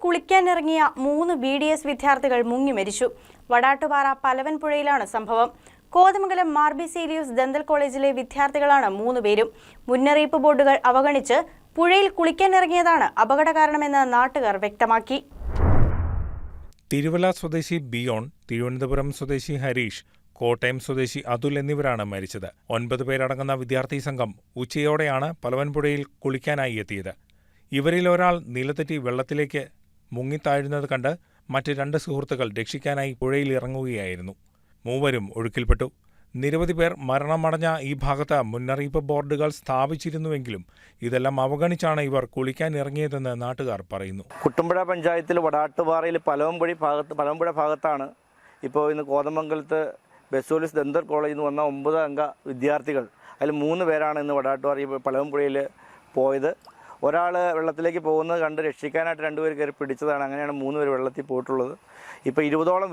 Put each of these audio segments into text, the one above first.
കുളിക്കാനിറങ്ങിയ 3 BDS വിദ്യാർത്ഥികൾ മുങ്ങി മരിച്ചു. വടാട്ടുപാറ പലവൻപുഴയിലാണ് സംഭവം. കോതമംഗലം മാർ ബസേലിയോസ് ഡെന്റൽ കോളേജിലെ വിദ്യാർത്ഥികളാണ് 3 പേരും. മുന്നറിയിപ്പ് ബോർഡുകൾ അവഗണിച്ച് പുഴയിൽ കുളിക്കാനിറങ്ങിയതാണ് അപകടകാരണമെന്ന് നാട്ടുകാർ വ്യക്തമാക്കി. തിരുവല്ല സ്വദേശി ബിയോൺ, തിരുവനന്തപുരം സ്വദേശി ഹരീഷ്, കോട്ടയം സ്വദേശി അതുൽ എന്നിവരാണ് മരിച്ചത്. 9 പേരടങ്ങുന്ന വിദ്യാർത്ഥി സംഘം ഉച്ചയോടെയാണ് പലവൻപുഴയിൽ കുളിക്കാനായി എത്തിയത്. ഇവരിൽ ഒരാൾ നിലതെറ്റി വെള്ളത്തിലേക്ക് മുങ്ങിത്താഴുന്നത് കണ്ട് മറ്റ് 2 സുഹൃത്തുക്കൾ രക്ഷിക്കാനായി പുഴയിൽ ഇറങ്ങുകയായിരുന്നു. 3 ഒഴുക്കിൽപ്പെട്ടു. നിരവധി പേർ മരണമടഞ്ഞ ഈ ഭാഗത്ത് മുന്നറിയിപ്പ് ബോർഡുകൾ സ്ഥാപിച്ചിരുന്നുവെങ്കിലും ഇതെല്ലാം അവഗണിച്ചാണ് ഇവർ കുളിക്കാനിറങ്ങിയതെന്ന് നാട്ടുകാർ പറയുന്നു. കുട്ടമ്പുഴ പഞ്ചായത്തിൽ വടാട്ടുപാറയിൽ പലവൻപുഴ ഭാഗത്താണ് ഇപ്പോൾ ഇന്ന് കോതമംഗലത്ത് ബസേലിയോസ് ഡെന്റൽ കോളേജിൽ നിന്ന് വന്ന 9 അംഗ വിദ്യാർത്ഥികൾ, അതിൽ 3 പേരാണ് ഇന്ന് വടാട്ടുപാറ പലവൻപുഴയിൽ പോയത്. ഒരാൾ വെള്ളത്തിലേക്ക് പോകുന്നത് കണ്ട് രക്ഷിക്കാനായിട്ട് 2 പേർ കയറി പിടിച്ചതാണ്. അങ്ങനെയാണ് 3 പേർ വെള്ളത്തിൽ പോയിട്ടുള്ളത്. ഇപ്പോൾ 20ഓളം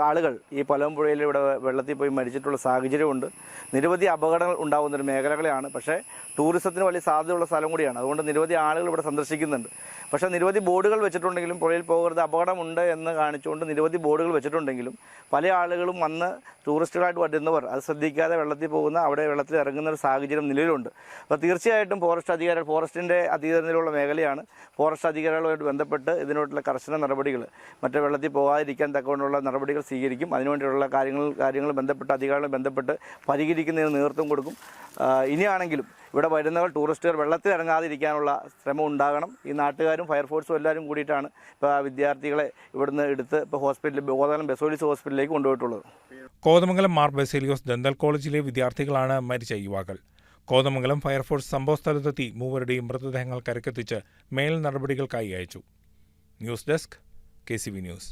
ആളുകൾ ഈ പലവൻപുഴയിൽ ഇവിടെ വെള്ളത്തിൽ പോയി മരിച്ചിട്ടുള്ള സാഹചര്യമുണ്ട്. നിരവധി അപകടങ്ങൾ ഉണ്ടാകുന്നൊരു മേഖലകളെയാണ്. പക്ഷേ ടൂറിസത്തിന് വലിയ സാധ്യതയുള്ള സ്ഥലം കൂടിയാണ്. അതുകൊണ്ട് നിരവധി ആളുകൾ ഇവിടെ സന്ദർശിക്കുന്നുണ്ട്. പക്ഷേ നിരവധി ബോർഡുകൾ വെച്ചിട്ടുണ്ടെങ്കിലും പുഴയിൽ പോകരുത്, അപകടമുണ്ട് എന്ന് കാണിച്ചുകൊണ്ട് നിരവധി ബോർഡുകൾ വെച്ചിട്ടുണ്ടെങ്കിലും പല ആളുകളും വന്ന് ടൂറിസ്റ്റുകളായിട്ട് വരുന്നവർ അത് ശ്രദ്ധിക്കാതെ വെള്ളത്തിൽ പോകുന്ന അവിടെ വെള്ളത്തിൽ ഇറങ്ങുന്ന ഒരു സാഹചര്യം നിലവിലുണ്ട്. അപ്പോൾ തീർച്ചയായിട്ടും ഫോറസ്റ്റിൻ്റെ അധീനതയിലുള്ള മേഖലയാണ്. ഫോറസ്റ്റ് അധികാരികളുമായിട്ട് ബന്ധപ്പെട്ട് ഇതിനോടുള്ള കർശന നടപടികൾ, മറ്റേ വെള്ളത്തിൽ പോകാതിരിക്കാൻ തക്കവണ്ണമുള്ള നടപടികൾ സ്വീകരിക്കും. അതിനുവേണ്ടിയുള്ള കാര്യങ്ങൾ ബന്ധപ്പെട്ട് അധികാരികളെ ബന്ധപ്പെട്ട് പരിഹരിക്കുന്നതിന് നേതൃത്വം കൊടുക്കും. ഇനിയാണെങ്കിലും ഇവിടെ വരുന്നവർ ടൂറിസ്റ്റുകൾ വെള്ളത്തിൽ ഇറങ്ങാതിരിക്കാനുള്ള ശ്രമം ഉണ്ടാകണം. ഈ നാട്ടുകാരും ഫയർഫോഴ്സും എല്ലാവരും കൂടിയിട്ടാണ് ഇപ്പോൾ ആ വിദ്യാർത്ഥികളെ ഇവിടുന്ന് എടുത്ത് ഇപ്പോൾ കോതമംഗലം ബസേലിയോസ് ഹോസ്പിറ്റലിലേക്ക് കൊണ്ടുപോയിട്ടുള്ളത്. കോതമംഗലം മാർ ബസേലിയോസ് ഡെന്റൽ കോളേജിലെ വിദ്യാർത്ഥികളാണ് മരിച്ച യുവാക്കൾ. കോതമംഗലം ഫയർഫോഴ്സ് സംഭവസ്ഥലത്തെത്തി 3 മൃതദേഹങ്ങൾ കരക്കെത്തിച്ച് മേൽ നടപടികൾക്കായി അയച്ചു. News desk KCV news.